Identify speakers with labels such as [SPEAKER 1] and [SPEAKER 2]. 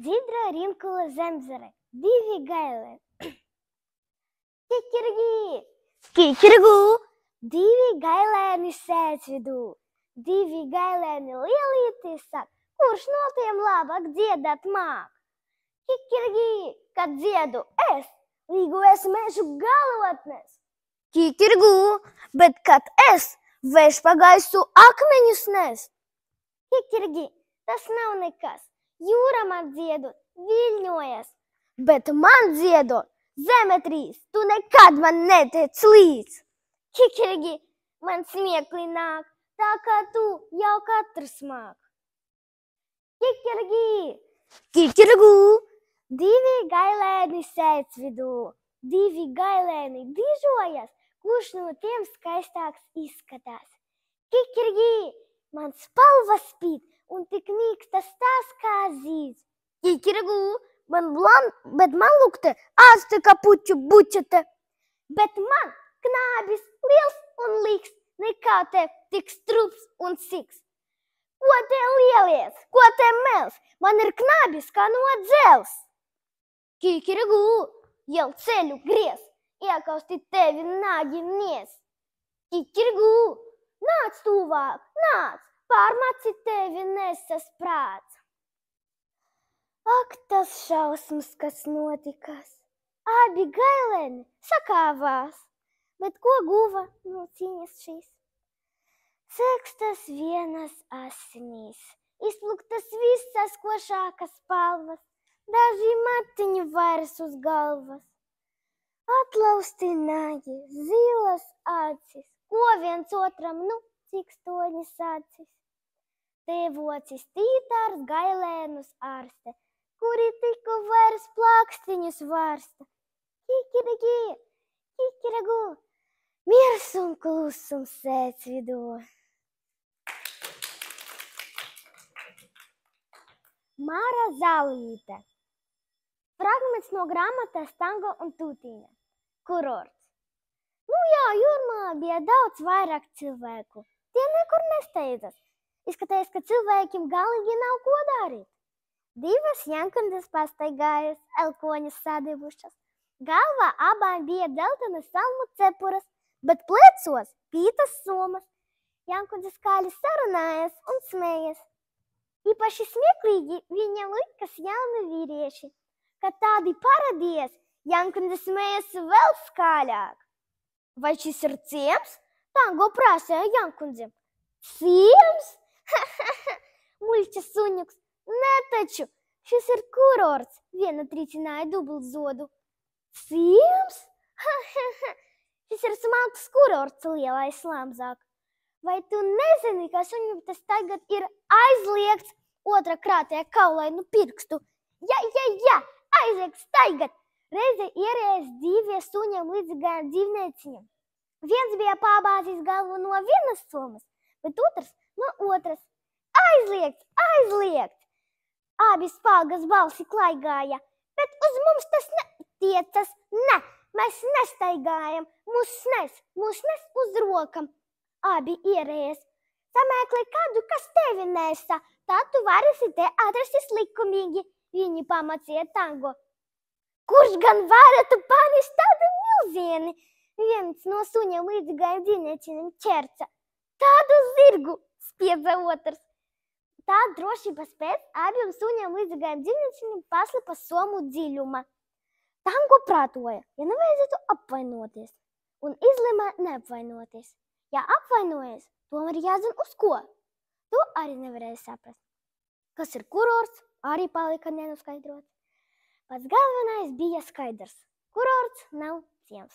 [SPEAKER 1] Dzidra Rimkula Zemzare, divi gailēni. Kikirgi, kikirgu, divi gailēni sēdz vidū. Divi gailēni lielīti saka, kurš no tiem labāk dziedāt māk. Kikirgi, kad dziedu es, līgu es mežu galotnes. Kikirgu, bet kad es vējš pa gaisu akmeņus nes. Kikirgi, tas nav nekas. Jūra man dziedot, viļņojas, bet man dziedot, zeme trīs, tu nekad man netiec līdz. Kikirgi, man smiekli nāk, tā kā tu jau katrs māk. Kikirgi, kikirgu, divi gailēni sēdz vidū, divi gailēni dižojas, kurš no tiem skaistāks izskatās. Kikirgi, man spalva spīd, un tik mīkstas tās kā zīds. Kikirgu, bet man lukte āste kā puķu buķete. Bet man knābis liels un līks, nekā tev tik strups un siks. Ko te lielies, ko te mels, man ir knābis kā no dzels. Kikirgu, jau ceļu griez, iekausti tevi nāgi nies. Kikirgu, nāc tuvāk, nāc, pārmaci tevi nesas prāts. Ak, tas šausmas, kas notikās. Abi gailēni sakāvās, bet ko guva no cīņas šīs? Sekstas vienas asinīs, izpluktas visas košākas palvas, daži matiņi vairs uz galvas. Atlausti nagi, zilas acis, ko viens otram, cik stoņas acis. Tevocis tītārs gailēnus ārste, kuri tiku vairs plākstiņus vārsta. Kikirigi, kikirigu, miers un klusums sēdz vidū. Māra Zālīte. Fragments no grāmatas Tango un Tūtīne. Kurorts. Jūrmalā bija daudz vairāk cilvēku. Tie nekur nesteidzas. Izskatās, ka cilvēkiem galīgi nav ko darīt. Divas jankundas pastaigājas, elkoņas sadevušas. Galvā abām bija dzeltenas salmu cepuras, bet plecos pītas somas. Jankundas skaļi sarunājas un smējas. Īpaši smieklīgi viņam likas jauni vīrieši. Kad tādi parādījās, jankundas smējas vēl skaļāk. Vai šis ir ciems? Tango prasīja jankundzim. Ciems? Muļķa suņuks. Ne taču, šis ir kurorts, viena tricināja dubultzodu. Ciems? Šis ir smalks kurorts, lielais slamzāk. Vai tu nezini, ka suņam tas tagad ir aizliegts? Otra krātē kaulainu pirkstu. Jā, aizliegts tagad. Reize ierējās divi suņam līdzīgajiem dzīvnieciņam. Viens bija pābāzis galvu no vienas somas, bet otrs no otras. Aizliegts! Abi spalgas balsi klaigāja, bet uz mums tas netiecas. Ne, mēs nestaigājam, mūs nes uz rokam. Abi ierējas. Sameklē kādu, kas tevi nesa, tā tu varēsi te atrasties likumīgi, viņi pamācīja Tango. Kurš gan varētu panest tādu milzieni? Viens no suņam līdzīgajiem dzīvnieciņiem ķerca. Tādu zirgu, spiedza otrs. Tā drošības pēc abiem suņam līdzīgajiem dzīvnieciņiem paslipa somu dziļuma. Tango prātoja, ja nevajadzētu apvainoties, un izlēma neapvainoties. Ja apvainojas, tomēr jāzina uz ko. To arī nevarēja saprast. Kas ir kurorts, arī palika nenoskaidrots. Pats galvenais bija skaidrs. Kurorts nav ciems.